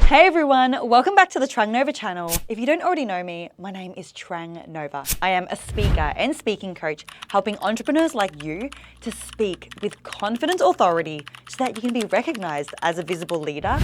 Hey everyone, welcome back to the Trang Nova channel. If you don't already know me, my name is Trang Nova. I am a speaker and speaking coach, helping entrepreneurs like you to speak with confident authority so that you can be recognized as a visible leader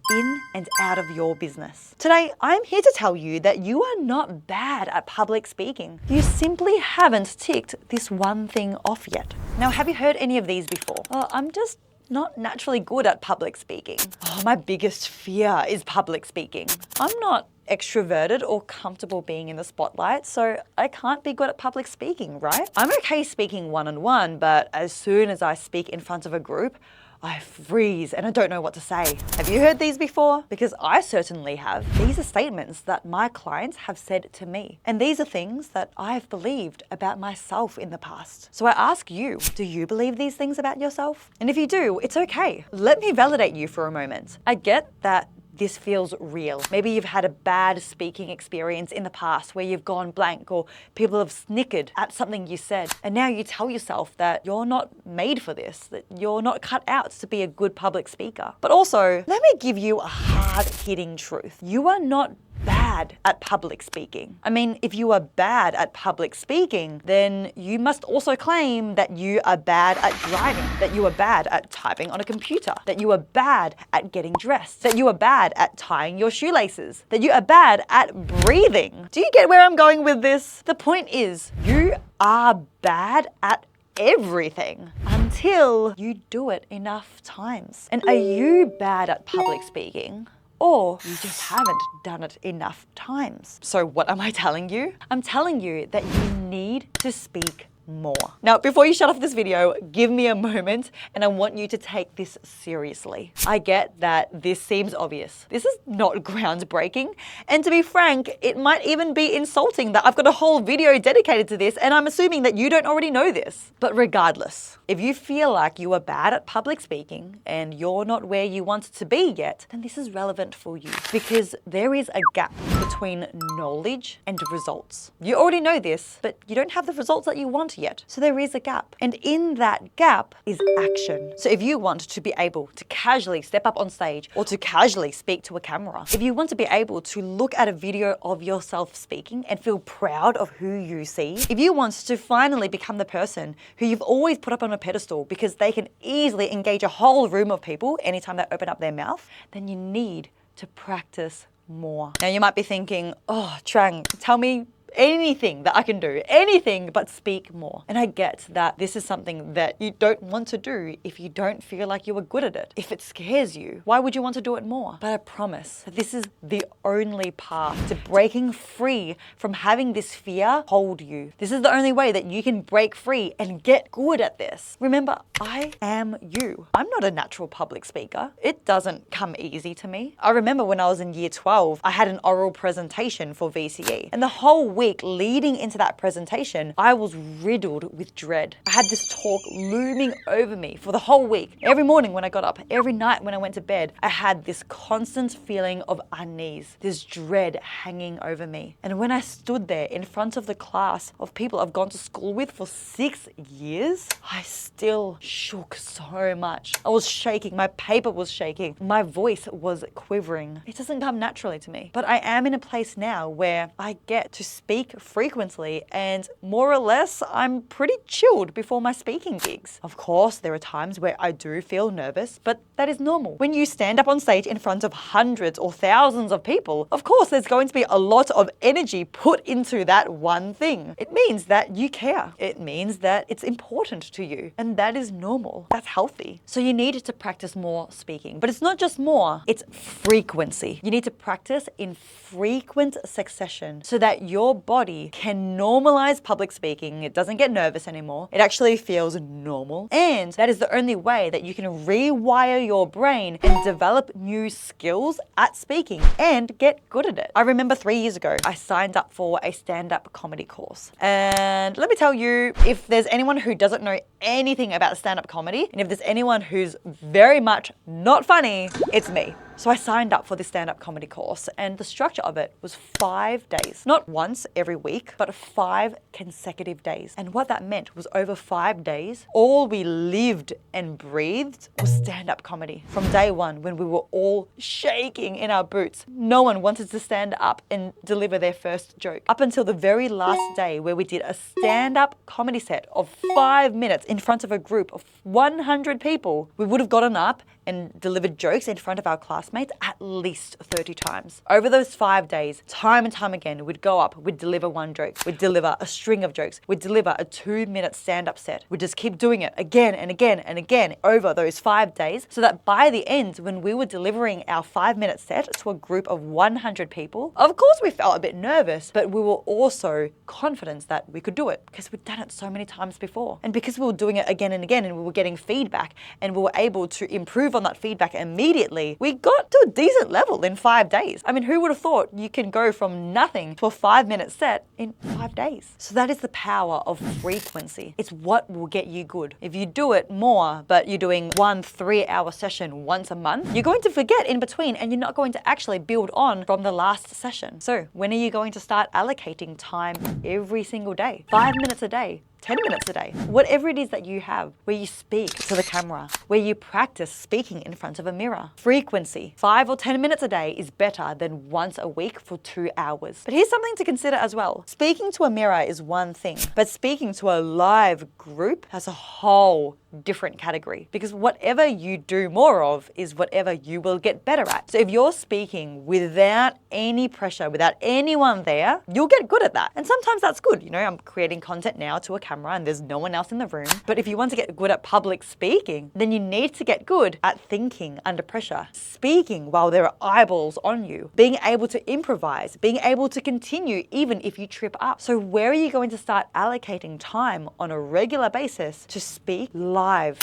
in and out of your business. Today, I'm here to tell you that you are not bad at public speaking. You simply haven't ticked this one thing off yet. Now, have you heard any of these before? I'm just not naturally good at public speaking. My biggest fear is public speaking. I'm not extroverted or comfortable being in the spotlight, so I can't be good at public speaking, right? I'm okay speaking one-on-one, but as soon as I speak in front of a group, I freeze and I don't know what to say. Have you heard these before? Because I certainly have. These are statements that my clients have said to me. And these are things that I've believed about myself in the past. So I ask you, do you believe these things about yourself? And if you do, it's okay. Let me validate you for a moment. I get that this feels real. Maybe you've had a bad speaking experience in the past where you've gone blank or people have snickered at something you said. And now you tell yourself that you're not made for this, that you're not cut out to be a good public speaker. But also, let me give you a hard-hitting truth. You are not bad at public speaking. I mean, if you are bad at public speaking, then you must also claim that you are bad at driving, that you are bad at typing on a computer, that you are bad at getting dressed, that you are bad at tying your shoelaces, that you are bad at breathing. Do you get where I'm going with this? The point is, you are bad at everything until you do it enough times. And are you bad at public speaking? Or you just haven't done it enough times. So what am I telling you? I'm telling you that you need to speak more. Now, before you shut off this video, give me a moment and I want you to take this seriously. I get that this seems obvious. This is not groundbreaking. And to be frank, it might even be insulting that I've got a whole video dedicated to this and I'm assuming that you don't already know this. But regardless, if you feel like you are bad at public speaking and you're not where you want to be yet, then this is relevant for you because there is a gap between knowledge and results. You already know this, but you don't have the results that you want yet. So there is a gap. And in that gap is action. So if you want to be able to casually step up on stage or to casually speak to a camera, if you want to be able to look at a video of yourself speaking and feel proud of who you see, if you want to finally become the person who you've always put up on a pedestal because they can easily engage a whole room of people anytime they open up their mouth, then you need to practice more. Now you might be thinking, oh, Trang, tell me anything that I can do, anything but speak more. And I get that this is something that you don't want to do if you don't feel like you are good at it. If it scares you, why would you want to do it more? But I promise that this is the only path to breaking free from having this fear hold you. This is the only way that you can break free and get good at this. Remember, I am you. I'm not a natural public speaker. It doesn't come easy to me. I remember when I was in year 12, I had an oral presentation for VCE and the whole week leading into that presentation, I was riddled with dread. I had this talk looming over me for the whole week. Every morning when I got up, every night when I went to bed, I had this constant feeling of unease, this dread hanging over me. And when I stood there in front of the class of people I've gone to school with for 6 years, I still shook so much. I was shaking, my paper was shaking, my voice was quivering. It doesn't come naturally to me. But I am in a place now where I get to speak frequently and more or less I'm pretty chilled before my speaking gigs. Of course, there are times where I do feel nervous, but that is normal. When you stand up on stage in front of hundreds or thousands of people, of course there's going to be a lot of energy put into that one thing. It means that you care. It means that it's important to you, and that is normal. That's healthy. So you need to practice more speaking, but it's not just more, it's frequency. You need to practice in frequent succession so that your body can normalize public speaking. It doesn't get nervous anymore. It actually feels normal. And that is the only way that you can rewire your brain and develop new skills at speaking and get good at it. I remember 3 years ago, I signed up for a stand-up comedy course. And let me tell you, if there's anyone who doesn't know anything about stand-up comedy, and if there's anyone who's very much not funny, it's me. So I signed up for this stand-up comedy course, and the structure of it was 5 days. Not once every week, but 5 consecutive days. And what that meant was over 5 days, all we lived and breathed was stand-up comedy. From day one, when we were all shaking in our boots, no one wanted to stand up and deliver their first joke. Up until the very last day, where we did a stand-up comedy set of 5 minutes in front of a group of 100 people, we would have gotten up and delivered jokes in front of our classmates at least 30 times. Over those 5 days, time and time again, we'd go up, we'd deliver one joke, we'd deliver a string of jokes, we'd deliver a 2-minute stand-up set. We'd just keep doing it again and again and again over those 5 days, so that by the end, when we were delivering our 5-minute set to a group of 100 people, of course we felt a bit nervous, but we were also confident that we could do it because we'd done it so many times before. And because we were doing it again and again, and we were getting feedback, and we were able to improve on that feedback immediately, we got to a decent level in 5 days. I mean, who would have thought you can go from nothing to a 5-minute set in 5 days? So that is the power of frequency. It's what will get you good. If you do it more, but you're doing 1 3-hour session once a month, you're going to forget in between, and you're not going to actually build on from the last session. So when are you going to start allocating time every single day? 5 minutes a day, 10 minutes a day, whatever it is that you have, where you speak to the camera, where you practice speaking in front of a mirror. Frequency, 5 or 10 minutes a day is better than once a week for 2 hours. But here's something to consider as well. Speaking to a mirror is one thing, but speaking to a live group has a whole different category, because whatever you do more of is whatever you will get better at. So if you're speaking without any pressure, without anyone there, you'll get good at that. And sometimes that's good. You know, I'm creating content now to a camera and there's no one else in the room. But if you want to get good at public speaking, then you need to get good at thinking under pressure, speaking while there are eyeballs on you, being able to improvise, being able to continue even if you trip up. So where are you going to start allocating time on a regular basis to speak live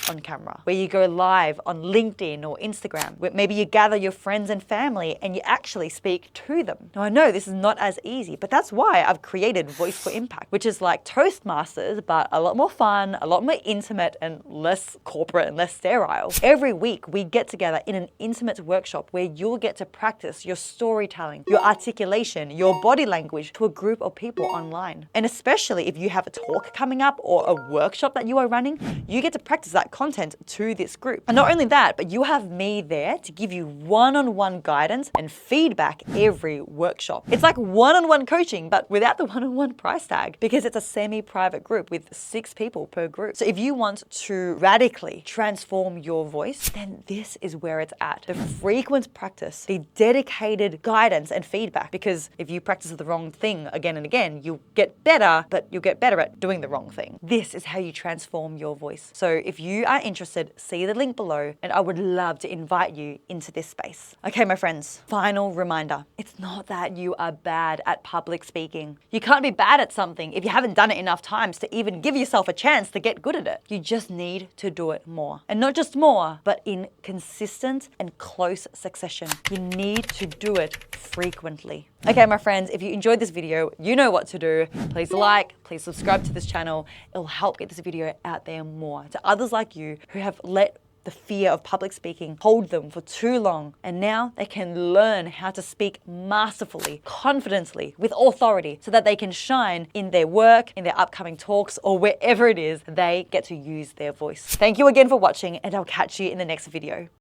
on camera, where you go live on LinkedIn or Instagram, where maybe you gather your friends and family and you actually speak to them? Now I know this is not as easy, but that's why I've created Voice for Impact, which is like Toastmasters, but a lot more fun, a lot more intimate, and less corporate and less sterile. Every week we get together in an intimate workshop where you'll get to practice your storytelling, your articulation, your body language to a group of people online. And especially if you have a talk coming up or a workshop that you are running, you get to practice that content to this group. And not only that, but you have me there to give you one-on-one guidance and feedback every workshop. It's like one-on-one coaching, but without the one-on-one price tag, because it's a semi-private group with 6 people per group. So if you want to radically transform your voice, then this is where it's at. The frequent practice, the dedicated guidance and feedback, because if you practice the wrong thing again and again, you'll get better, but you'll get better at doing the wrong thing. This is how you transform your voice. So if you are interested, see the link below, and I would love to invite you into this space. Okay, my friends, final reminder. It's not that you are bad at public speaking. You can't be bad at something if you haven't done it enough times to even give yourself a chance to get good at it. You just need to do it more. And not just more, but in consistent and close succession. You need to do it frequently. Okay, my friends, if you enjoyed this video, you know what to do. Please like, please subscribe to this channel. It'll help get this video out there more to others like you who have let the fear of public speaking hold them for too long, and now they can learn how to speak masterfully, confidently, with authority, so that they can shine in their work, in their upcoming talks, or wherever it is they get to use their voice. Thank you again for watching, and I'll catch you in the next video.